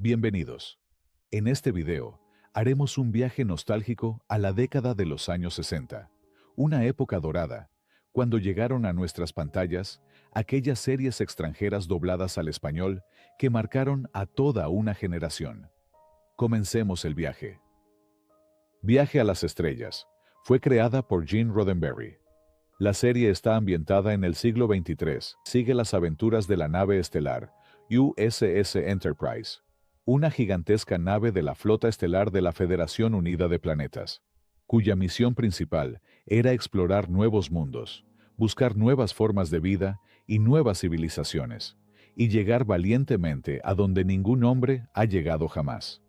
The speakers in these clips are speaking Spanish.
Bienvenidos. En este video, haremos un viaje nostálgico a la década de los años 60, una época dorada, cuando llegaron a nuestras pantallas aquellas series extranjeras dobladas al español que marcaron a toda una generación. Comencemos el viaje. Viaje a las estrellas. Fue creada por Gene Roddenberry. La serie está ambientada en el siglo XXIII. Sigue las aventuras de la nave estelar USS Enterprise, una gigantesca nave de la flota estelar de la Federación Unida de Planetas, cuya misión principal era explorar nuevos mundos, buscar nuevas formas de vida y nuevas civilizaciones, y llegar valientemente a donde ningún hombre ha llegado jamás.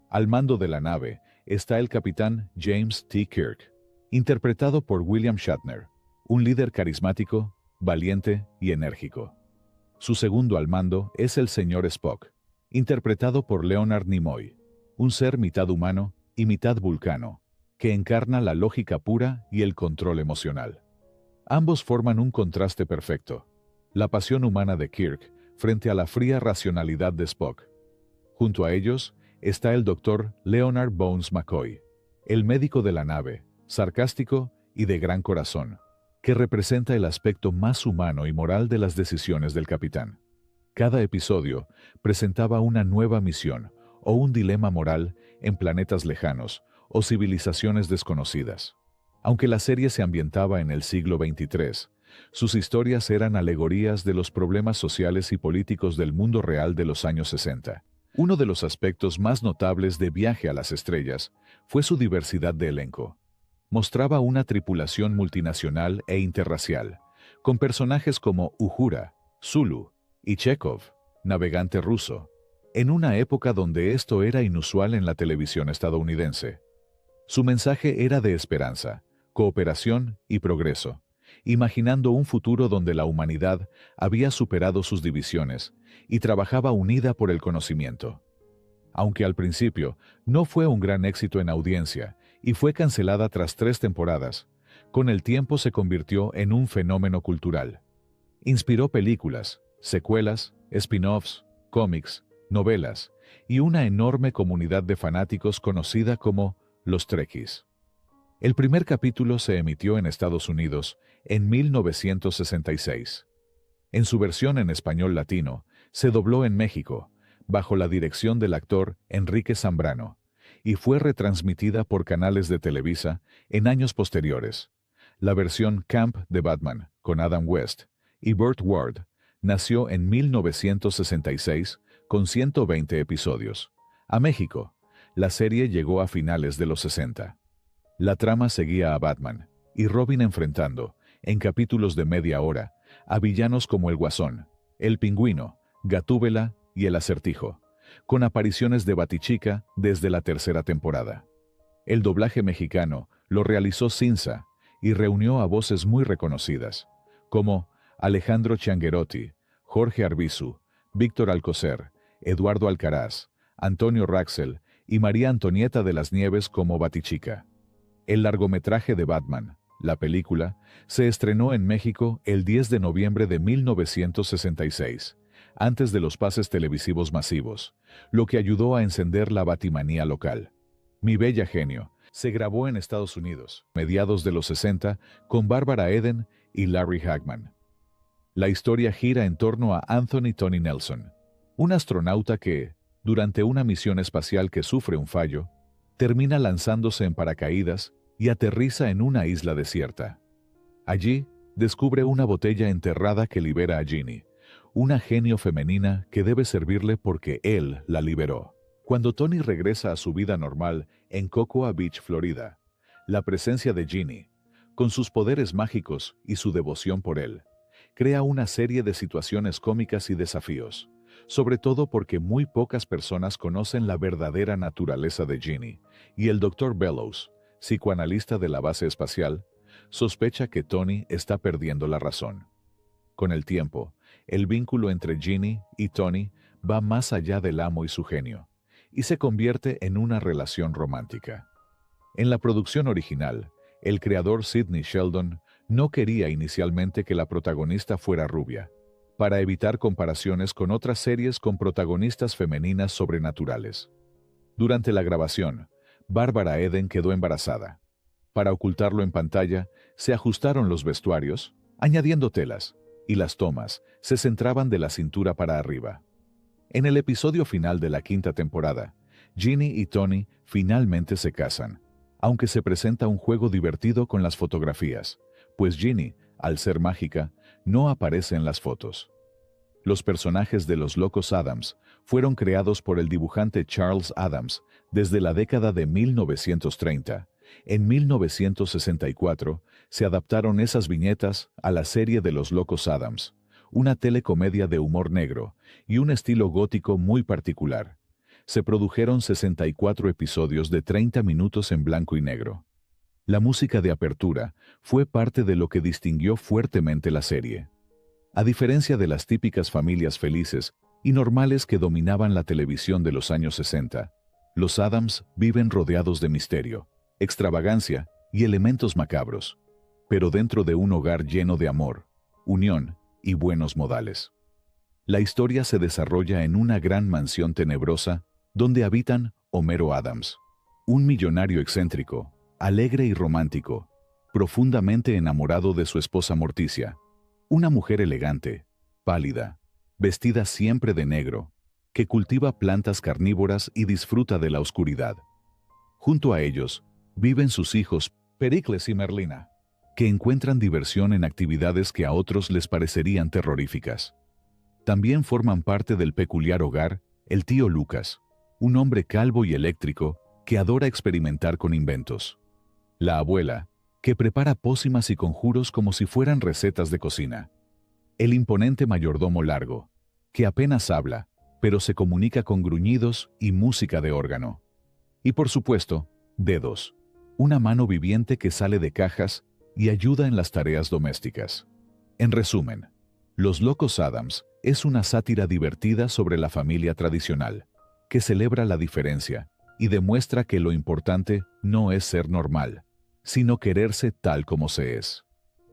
Al mando de la nave está el capitán James T. Kirk, interpretado por William Shatner, un líder carismático, valiente y enérgico. Su segundo al mando es el señor Spock, interpretado por Leonard Nimoy, un ser mitad humano y mitad vulcano, que encarna la lógica pura y el control emocional. Ambos forman un contraste perfecto, la pasión humana de Kirk frente a la fría racionalidad de Spock. Junto a ellos está el doctor Leonard Bones McCoy, el médico de la nave, sarcástico y de gran corazón, que representa el aspecto más humano y moral de las decisiones del capitán. Cada episodio presentaba una nueva misión o un dilema moral en planetas lejanos o civilizaciones desconocidas. Aunque la serie se ambientaba en el siglo XXIII, sus historias eran alegorías de los problemas sociales y políticos del mundo real de los años 60. Uno de los aspectos más notables de Viaje a las Estrellas fue su diversidad de elenco. Mostraba una tripulación multinacional e interracial, con personajes como Uhura, Zulu y Chekhov, navegante ruso, en una época donde esto era inusual en la televisión estadounidense. Su mensaje era de esperanza, cooperación y progreso, imaginando un futuro donde la humanidad había superado sus divisiones y trabajaba unida por el conocimiento. Aunque al principio no fue un gran éxito en audiencia y fue cancelada tras 3 temporadas, con el tiempo se convirtió en un fenómeno cultural. Inspiró películas, secuelas, spin-offs, cómics, novelas y una enorme comunidad de fanáticos conocida como los Trekkies. El primer capítulo se emitió en Estados Unidos en 1966. En su versión en español latino, se dobló en México, bajo la dirección del actor Enrique Zambrano, y fue retransmitida por canales de Televisa en años posteriores. La versión Camp de Batman, con Adam West y Burt Ward, nació en 1966 con 120 episodios. A México, la serie llegó a finales de los 60. La trama seguía a Batman y Robin enfrentando, en capítulos de media hora, a villanos como el Guasón, el Pingüino, Gatúbela y el Acertijo, con apariciones de Batichica desde la tercera temporada. El doblaje mexicano lo realizó Cinza y reunió a voces muy reconocidas, como Alejandro Changuerotti, Jorge Arbizu, Víctor Alcocer, Eduardo Alcaraz, Antonio Raxel y María Antonieta de las Nieves como Batichica. El largometraje de Batman, la película, se estrenó en México el 10 de noviembre de 1966, antes de los pases televisivos masivos, lo que ayudó a encender la batimanía local. Mi Bella Genio se grabó en Estados Unidos, mediados de los 60, con Bárbara Eden y Larry Hagman. La historia gira en torno a Anthony Tony Nelson, un astronauta que, durante una misión espacial que sufre un fallo, termina lanzándose en paracaídas y aterriza en una isla desierta. Allí, descubre una botella enterrada que libera a Ginny, una genio femenina que debe servirle porque él la liberó. Cuando Tony regresa a su vida normal en Cocoa Beach, Florida, la presencia de Ginny, con sus poderes mágicos y su devoción por él, crea una serie de situaciones cómicas y desafíos, sobre todo porque muy pocas personas conocen la verdadera naturaleza de Ginny, y el Dr. Bellows, psicoanalista de la base espacial, sospecha que Tony está perdiendo la razón. Con el tiempo, el vínculo entre Ginny y Tony va más allá del amo y su genio, y se convierte en una relación romántica. En la producción original, el creador Sidney Sheldon no quería inicialmente que la protagonista fuera rubia, para evitar comparaciones con otras series con protagonistas femeninas sobrenaturales. Durante la grabación, Bárbara Eden quedó embarazada. Para ocultarlo en pantalla, se ajustaron los vestuarios, añadiendo telas, y las tomas se centraban de la cintura para arriba. En el episodio final de la quinta temporada, Ginny y Tony finalmente se casan, aunque se presenta un juego divertido con las fotografías, pues Ginny, al ser mágica, no aparece en las fotos. Los personajes de los Locos Adams fueron creados por el dibujante Charles Addams desde la década de 1930. En 1964 se adaptaron esas viñetas a la serie de los Locos Adams, una telecomedia de humor negro y un estilo gótico muy particular. Se produjeron 64 episodios de 30 minutos en blanco y negro. La música de apertura fue parte de lo que distinguió fuertemente la serie. A diferencia de las típicas familias felices y normales que dominaban la televisión de los años 60, los Addams viven rodeados de misterio, extravagancia y elementos macabros, pero dentro de un hogar lleno de amor, unión y buenos modales. La historia se desarrolla en una gran mansión tenebrosa donde habitan Homero Adams, un millonario excéntrico, alegre y romántico, profundamente enamorado de su esposa Morticia, una mujer elegante, pálida, vestida siempre de negro, que cultiva plantas carnívoras y disfruta de la oscuridad. Junto a ellos, viven sus hijos, Pericles y Merlina, que encuentran diversión en actividades que a otros les parecerían terroríficas. También forman parte del peculiar hogar el tío Lucas, un hombre calvo y eléctrico que adora experimentar con inventos. La abuela, que prepara pócimas y conjuros como si fueran recetas de cocina. El imponente mayordomo Largo, que apenas habla, pero se comunica con gruñidos y música de órgano. Y por supuesto, Dedos, una mano viviente que sale de cajas y ayuda en las tareas domésticas. En resumen, Los Locos Adams es una sátira divertida sobre la familia tradicional, que celebra la diferencia y demuestra que lo importante no es ser normal, sino quererse tal como se es.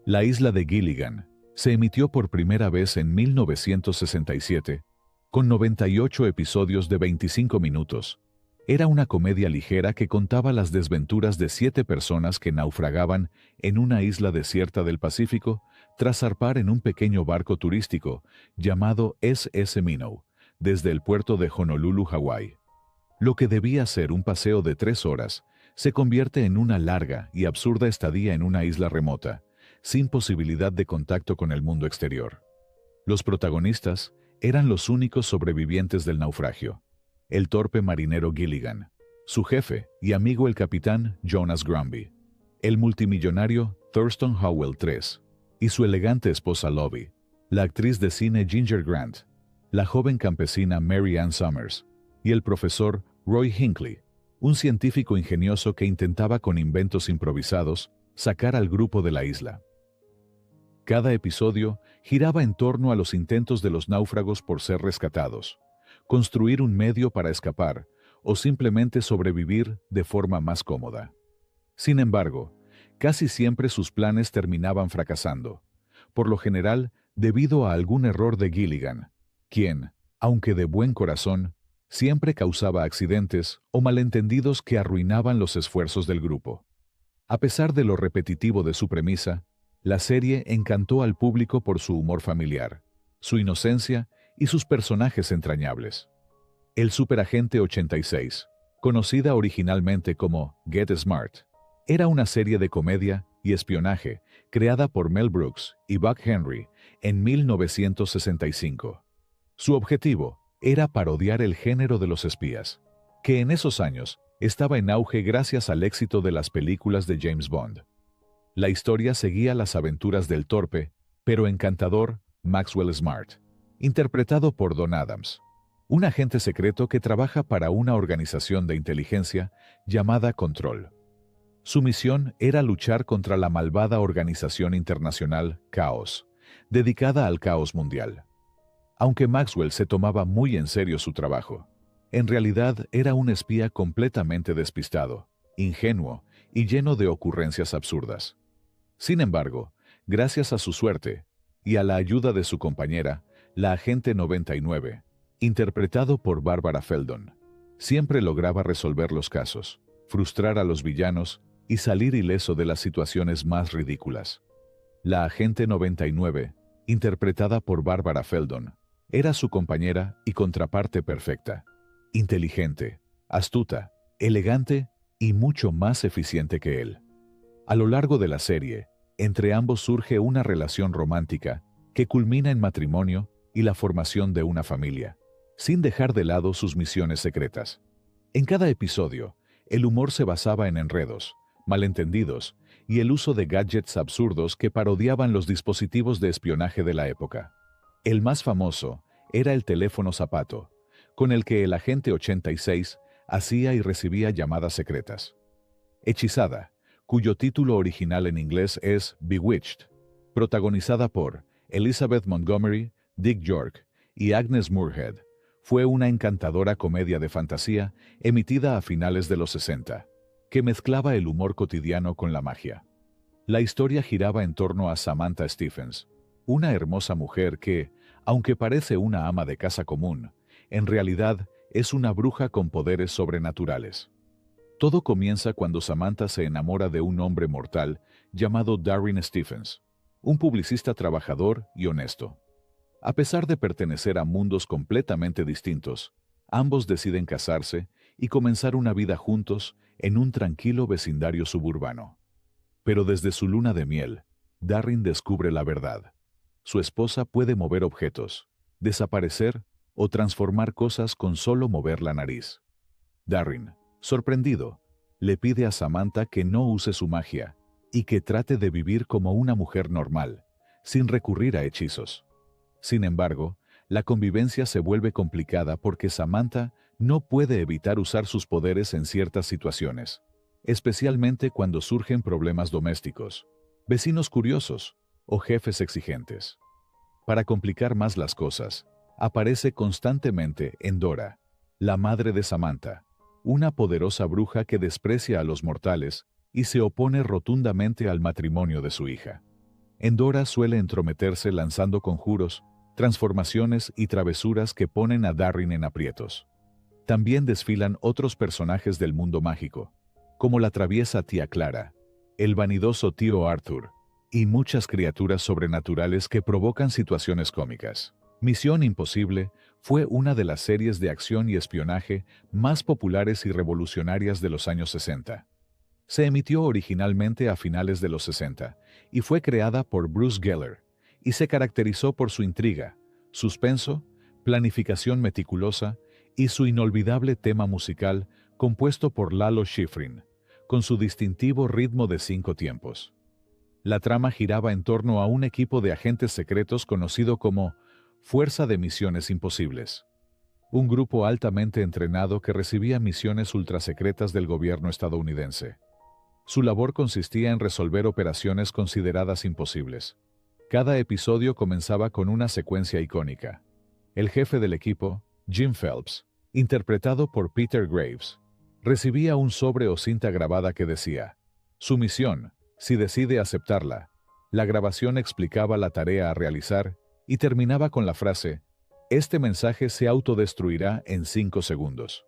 La isla de Gilligan se emitió por primera vez en 1967, con 98 episodios de 25 minutos. Era una comedia ligera que contaba las desventuras de 7 personas que naufragaban en una isla desierta del Pacífico tras zarpar en un pequeño barco turístico llamado SS Minnow, desde el puerto de Honolulu, Hawái. Lo que debía ser un paseo de 3 horas se convierte en una larga y absurda estadía en una isla remota, sin posibilidad de contacto con el mundo exterior. Los protagonistas eran los únicos sobrevivientes del naufragio: el torpe marinero Gilligan, su jefe y amigo el capitán Jonas Grumby, el multimillonario Thurston Howell III y su elegante esposa Lovie, la actriz de cine Ginger Grant, la joven campesina Mary Ann Summers y el profesor Roy Hinckley, un científico ingenioso que intentaba con inventos improvisados sacar al grupo de la isla. Cada episodio giraba en torno a los intentos de los náufragos por ser rescatados, construir un medio para escapar o simplemente sobrevivir de forma más cómoda. Sin embargo, casi siempre sus planes terminaban fracasando, por lo general debido a algún error de Gilligan, quien, aunque de buen corazón, siempre causaba accidentes o malentendidos que arruinaban los esfuerzos del grupo. A pesar de lo repetitivo de su premisa, la serie encantó al público por su humor familiar, su inocencia y sus personajes entrañables. El Superagente 86, conocida originalmente como Get Smart, era una serie de comedia y espionaje creada por Mel Brooks y Buck Henry en 1965. Su objetivo era parodiar el género de los espías, que en esos años estaba en auge gracias al éxito de las películas de James Bond. La historia seguía las aventuras del torpe, pero encantador Maxwell Smart, interpretado por Don Adams, un agente secreto que trabaja para una organización de inteligencia llamada Control. Su misión era luchar contra la malvada organización internacional Chaos, dedicada al caos mundial. Aunque Maxwell se tomaba muy en serio su trabajo, en realidad era un espía completamente despistado, ingenuo y lleno de ocurrencias absurdas. Sin embargo, gracias a su suerte y a la ayuda de su compañera, La agente 99, interpretado por Barbara Feldon, siempre lograba resolver los casos, frustrar a los villanos y salir ileso de las situaciones más ridículas. La agente 99, interpretada por Barbara Feldon, era su compañera y contraparte perfecta, inteligente, astuta, elegante y mucho más eficiente que él. A lo largo de la serie, entre ambos surge una relación romántica que culmina en matrimonio y la formación de una familia, sin dejar de lado sus misiones secretas. En cada episodio, el humor se basaba en enredos, malentendidos y el uso de gadgets absurdos que parodiaban los dispositivos de espionaje de la época. El más famoso era el teléfono zapato, con el que el agente 86 hacía y recibía llamadas secretas. Hechizada, cuyo título original en inglés es Bewitched, protagonizada por Elizabeth Montgomery, Dick York y Agnes Moorehead, fue una encantadora comedia de fantasía emitida a finales de los 60, que mezclaba el humor cotidiano con la magia. La historia giraba en torno a Samantha Stephens, una hermosa mujer que, aunque parece una ama de casa común, en realidad es una bruja con poderes sobrenaturales. Todo comienza cuando Samantha se enamora de un hombre mortal llamado Darrin Stephens, un publicista trabajador y honesto. A pesar de pertenecer a mundos completamente distintos, ambos deciden casarse y comenzar una vida juntos en un tranquilo vecindario suburbano. Pero desde su luna de miel, Darrin descubre la verdad. Su esposa puede mover objetos, desaparecer o transformar cosas con solo mover la nariz. Darrin, sorprendido, le pide a Samantha que no use su magia y que trate de vivir como una mujer normal, sin recurrir a hechizos. Sin embargo, la convivencia se vuelve complicada porque Samantha no puede evitar usar sus poderes en ciertas situaciones, especialmente cuando surgen problemas domésticos, vecinos curiosos o jefes exigentes. Para complicar más las cosas, aparece constantemente Endora, la madre de Samantha, una poderosa bruja que desprecia a los mortales y se opone rotundamente al matrimonio de su hija. Endora suele entrometerse lanzando conjuros, transformaciones y travesuras que ponen a Darrin en aprietos. También desfilan otros personajes del mundo mágico, como la traviesa tía Clara, el vanidoso tío Arthur, y muchas criaturas sobrenaturales que provocan situaciones cómicas. Misión Imposible fue una de las series de acción y espionaje más populares y revolucionarias de los años 60. Se emitió originalmente a finales de los 60 y fue creada por Bruce Geller, y se caracterizó por su intriga, suspenso, planificación meticulosa y su inolvidable tema musical compuesto por Lalo Schifrin, con su distintivo ritmo de 5 tiempos. La trama giraba en torno a un equipo de agentes secretos conocido como Fuerza de Misiones Imposibles, un grupo altamente entrenado que recibía misiones ultrasecretas del gobierno estadounidense. Su labor consistía en resolver operaciones consideradas imposibles. Cada episodio comenzaba con una secuencia icónica. El jefe del equipo, Jim Phelps, interpretado por Peter Graves, recibía un sobre o cinta grabada que decía: su misión, si decide aceptarla. La grabación explicaba la tarea a realizar y terminaba con la frase: este mensaje se autodestruirá en 5 segundos.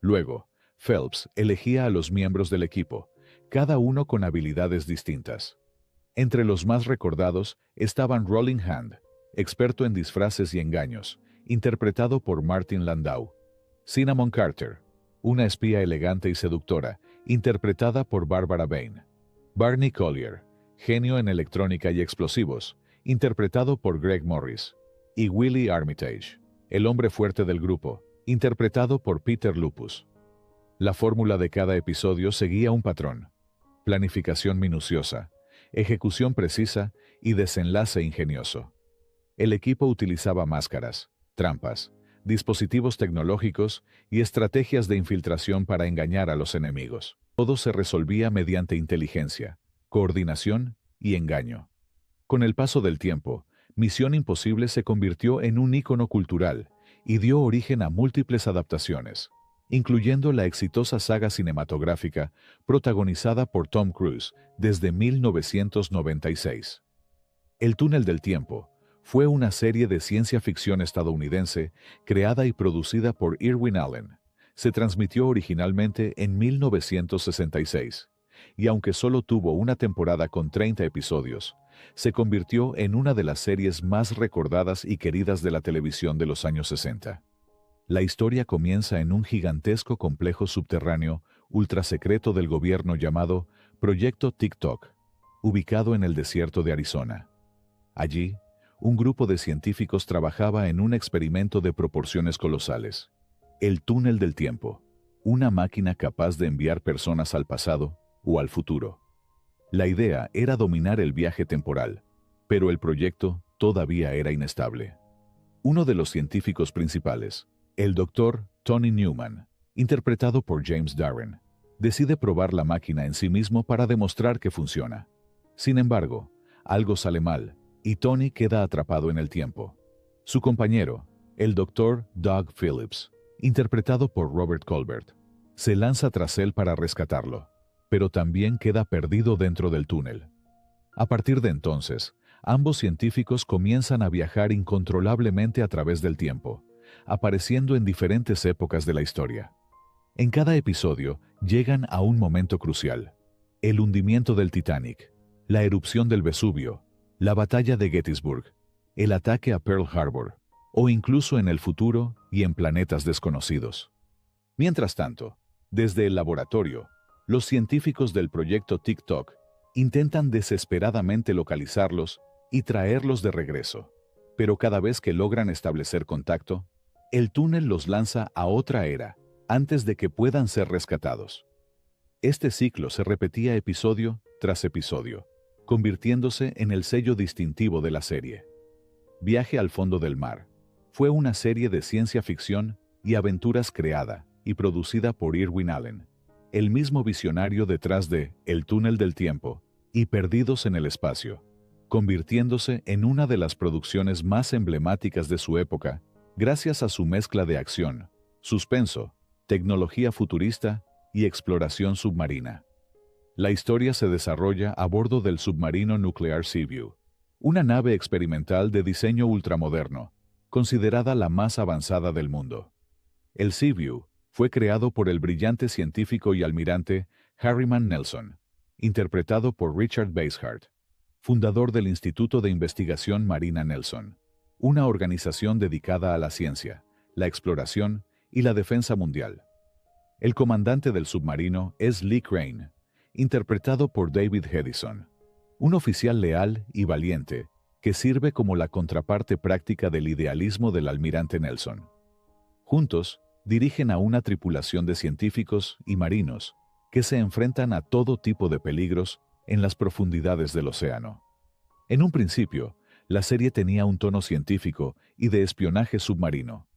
Luego, Phelps elegía a los miembros del equipo, cada uno con habilidades distintas. Entre los más recordados estaban Rolling Hand, experto en disfraces y engaños, interpretado por Martin Landau; Cinnamon Carter, una espía elegante y seductora, interpretada por Barbara Bain; Barney Collier, genio en electrónica y explosivos, interpretado por Greg Morris; y Willie Armitage, el hombre fuerte del grupo, interpretado por Peter Lupus. La fórmula de cada episodio seguía un patrón: planificación minuciosa, ejecución precisa y desenlace ingenioso. El equipo utilizaba máscaras, trampas, dispositivos tecnológicos y estrategias de infiltración para engañar a los enemigos. Todo se resolvía mediante inteligencia, coordinación y engaño. Con el paso del tiempo, Misión Imposible se convirtió en un ícono cultural y dio origen a múltiples adaptaciones, incluyendo la exitosa saga cinematográfica protagonizada por Tom Cruise desde 1996. El túnel del tiempo Fue una serie de ciencia ficción estadounidense creada y producida por Irwin Allen. Se transmitió originalmente en 1966, y aunque solo tuvo una temporada con 30 episodios, se convirtió en una de las series más recordadas y queridas de la televisión de los años 60. La historia comienza en un gigantesco complejo subterráneo ultrasecreto del gobierno llamado Proyecto Tic-Toc, ubicado en el desierto de Arizona. Allí, un grupo de científicos trabajaba en un experimento de proporciones colosales: el túnel del tiempo, una máquina capaz de enviar personas al pasado o al futuro. La idea era dominar el viaje temporal, pero el proyecto todavía era inestable. Uno de los científicos principales, el Dr. Tony Newman, interpretado por James Darren, decide probar la máquina en sí mismo para demostrar que funciona. Sin embargo, algo sale mal, y Tony queda atrapado en el tiempo. Su compañero, el Dr. Doug Phillips, interpretado por Robert Colbert, se lanza tras él para rescatarlo, pero también queda perdido dentro del túnel. A partir de entonces, ambos científicos comienzan a viajar incontrolablemente a través del tiempo, apareciendo en diferentes épocas de la historia. En cada episodio llegan a un momento crucial: el hundimiento del Titanic, la erupción del Vesubio, la batalla de Gettysburg, el ataque a Pearl Harbor, o incluso en el futuro y en planetas desconocidos. Mientras tanto, desde el laboratorio, los científicos del proyecto Tic-Toc intentan desesperadamente localizarlos y traerlos de regreso, pero cada vez que logran establecer contacto, el túnel los lanza a otra era antes de que puedan ser rescatados. Este ciclo se repetía episodio tras episodio, convirtiéndose en el sello distintivo de la serie. Viaje al fondo del mar fue una serie de ciencia ficción y aventuras creada y producida por Irwin Allen, el mismo visionario detrás de El túnel del tiempo y Perdidos en el espacio, convirtiéndose en una de las producciones más emblemáticas de su época gracias a su mezcla de acción, suspenso, tecnología futurista y exploración submarina. La historia se desarrolla a bordo del submarino nuclear Seaview, una nave experimental de diseño ultramoderno, considerada la más avanzada del mundo. El Seaview fue creado por el brillante científico y almirante Harriman Nelson, interpretado por Richard Basehart, fundador del Instituto de Investigación Marina Nelson, una organización dedicada a la ciencia, la exploración y la defensa mundial. El comandante del submarino es Lee Crane, interpretado por David Hedison, un oficial leal y valiente que sirve como la contraparte práctica del idealismo del almirante Nelson. Juntos, dirigen a una tripulación de científicos y marinos que se enfrentan a todo tipo de peligros en las profundidades del océano. En un principio, la serie tenía un tono científico y de espionaje submarino.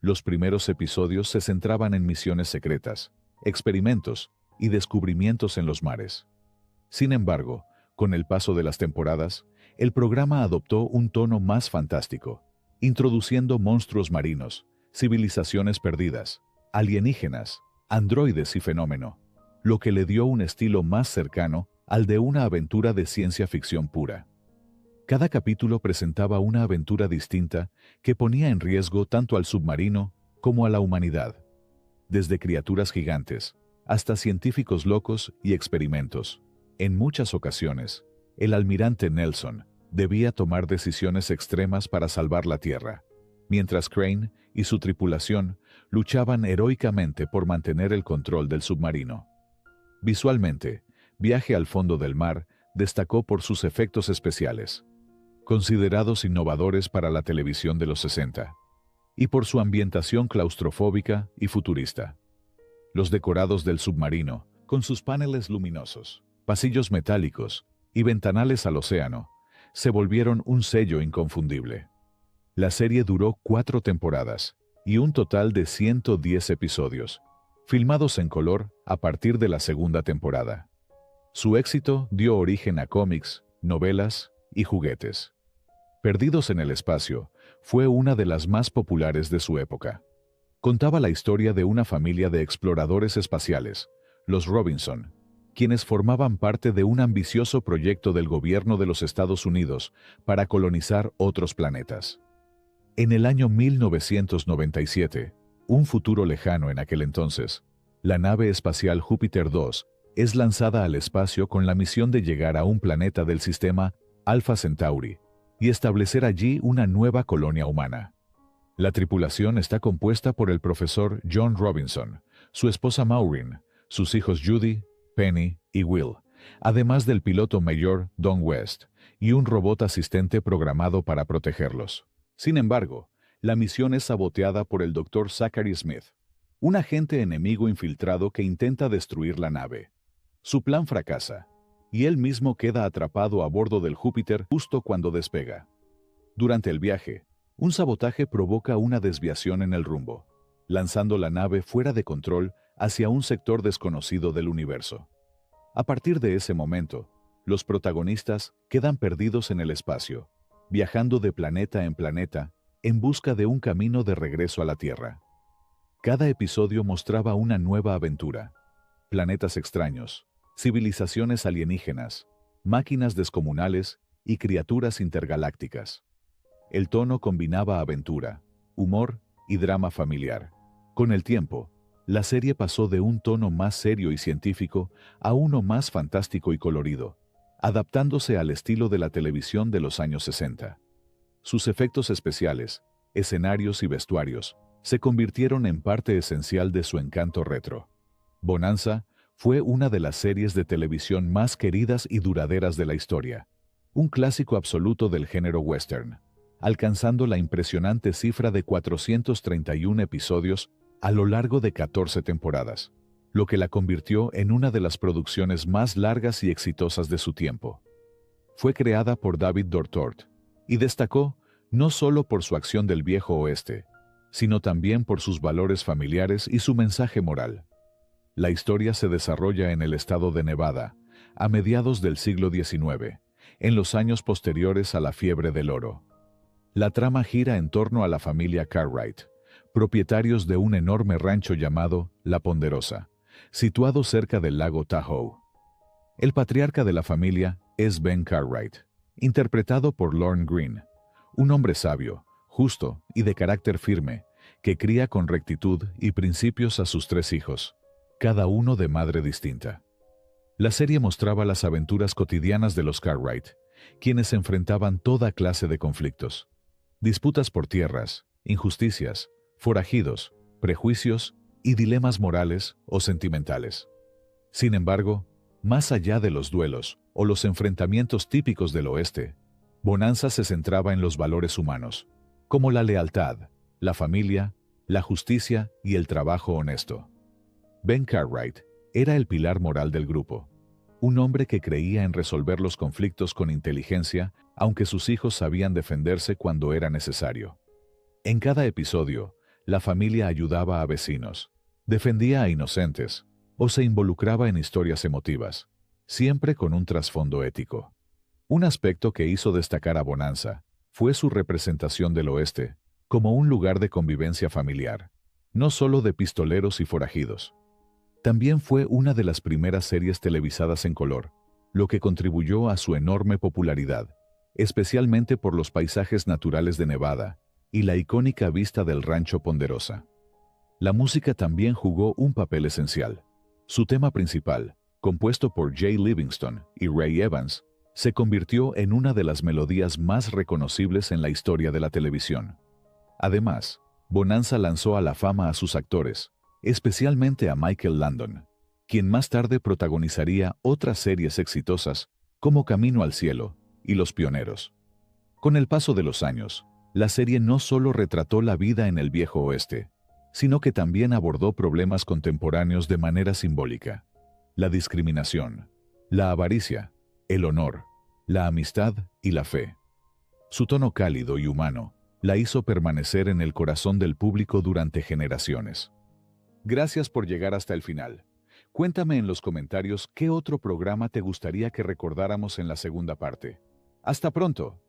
Los primeros episodios se centraban en misiones secretas, experimentos y descubrimientos en los mares. Sin embargo, con el paso de las temporadas, el programa adoptó un tono más fantástico, introduciendo monstruos marinos, civilizaciones perdidas, alienígenas, androides y fenómeno, lo que le dio un estilo más cercano al de una aventura de ciencia ficción pura. Cada capítulo presentaba una aventura distinta que ponía en riesgo tanto al submarino como a la humanidad, desde criaturas gigantes hasta científicos locos y experimentos. En muchas ocasiones, el almirante Nelson debía tomar decisiones extremas para salvar la Tierra, mientras Crane y su tripulación luchaban heroicamente por mantener el control del submarino. Visualmente, Viaje al fondo del mar destacó por sus efectos especiales, considerados innovadores para la televisión de los 60, y por su ambientación claustrofóbica y futurista. Los decorados del submarino, con sus paneles luminosos, pasillos metálicos y ventanales al océano, se volvieron un sello inconfundible. La serie duró 4 temporadas y un total de 110 episodios, filmados en color a partir de la segunda temporada. Su éxito dio origen a cómics, novelas y juguetes. Perdidos en el espacio fue una de las más populares de su época. Contaba la historia de una familia de exploradores espaciales, los Robinson, quienes formaban parte de un ambicioso proyecto del gobierno de los Estados Unidos para colonizar otros planetas. En el año 1997, un futuro lejano en aquel entonces, la nave espacial Júpiter 2 es lanzada al espacio con la misión de llegar a un planeta del sistema Alpha Centauri y establecer allí una nueva colonia humana. La tripulación está compuesta por el profesor John Robinson, su esposa Maureen, sus hijos Judy, Penny y Will, además del piloto mayor Don West y un robot asistente programado para protegerlos. Sin embargo, la misión es saboteada por el Dr. Zachary Smith, un agente enemigo infiltrado que intenta destruir la nave. Su plan fracasa, y él mismo queda atrapado a bordo del Júpiter justo cuando despega. Durante el viaje, un sabotaje provoca una desviación en el rumbo, lanzando la nave fuera de control hacia un sector desconocido del universo. A partir de ese momento, los protagonistas quedan perdidos en el espacio, viajando de planeta en planeta en busca de un camino de regreso a la Tierra. Cada episodio mostraba una nueva aventura: planetas extraños, civilizaciones alienígenas, máquinas descomunales y criaturas intergalácticas. El tono combinaba aventura, humor y drama familiar. Con el tiempo, la serie pasó de un tono más serio y científico a uno más fantástico y colorido, adaptándose al estilo de la televisión de los años 60. Sus efectos especiales, escenarios y vestuarios se convirtieron en parte esencial de su encanto retro. Bonanza fue una de las series de televisión más queridas y duraderas de la historia, un clásico absoluto del género western, alcanzando la impresionante cifra de 431 episodios a lo largo de 14 temporadas, lo que la convirtió en una de las producciones más largas y exitosas de su tiempo. Fue creada por David Dortort y destacó no solo por su acción del Viejo Oeste, sino también por sus valores familiares y su mensaje moral. La historia se desarrolla en el estado de Nevada, a mediados del siglo XIX, en los años posteriores a la fiebre del oro. La trama gira en torno a la familia Cartwright, propietarios de un enorme rancho llamado La Ponderosa, situado cerca del lago Tahoe. El patriarca de la familia es Ben Cartwright, interpretado por Lorne Greene, un hombre sabio, justo y de carácter firme, que cría con rectitud y principios a sus 3 hijos, cada uno de madre distinta. La serie mostraba las aventuras cotidianas de los Cartwright, quienes enfrentaban toda clase de conflictos: disputas por tierras, injusticias, forajidos, prejuicios y dilemas morales o sentimentales. Sin embargo, más allá de los duelos o los enfrentamientos típicos del oeste, Bonanza se centraba en los valores humanos, como la lealtad, la familia, la justicia y el trabajo honesto. Ben Cartwright era el pilar moral del grupo, un hombre que creía en resolver los conflictos con inteligencia, aunque sus hijos sabían defenderse cuando era necesario. En cada episodio, la familia ayudaba a vecinos, defendía a inocentes o se involucraba en historias emotivas, siempre con un trasfondo ético. Un aspecto que hizo destacar a Bonanza fue su representación del oeste como un lugar de convivencia familiar, no solo de pistoleros y forajidos. También fue una de las primeras series televisadas en color, lo que contribuyó a su enorme popularidad, especialmente por los paisajes naturales de Nevada y la icónica vista del rancho Ponderosa. La música también jugó un papel esencial. Su tema principal, compuesto por Jay Livingston y Ray Evans, se convirtió en una de las melodías más reconocibles en la historia de la televisión. Además, Bonanza lanzó a la fama a sus actores, especialmente a Michael Landon, quien más tarde protagonizaría otras series exitosas como Camino al Cielo y Los Pioneros. Con el paso de los años, la serie no solo retrató la vida en el Viejo Oeste, sino que también abordó problemas contemporáneos de manera simbólica: la discriminación, la avaricia, el honor, la amistad y la fe. Su tono cálido y humano la hizo permanecer en el corazón del público durante generaciones. Gracias por llegar hasta el final. Cuéntame en los comentarios qué otro programa te gustaría que recordáramos en la segunda parte. ¡Hasta pronto!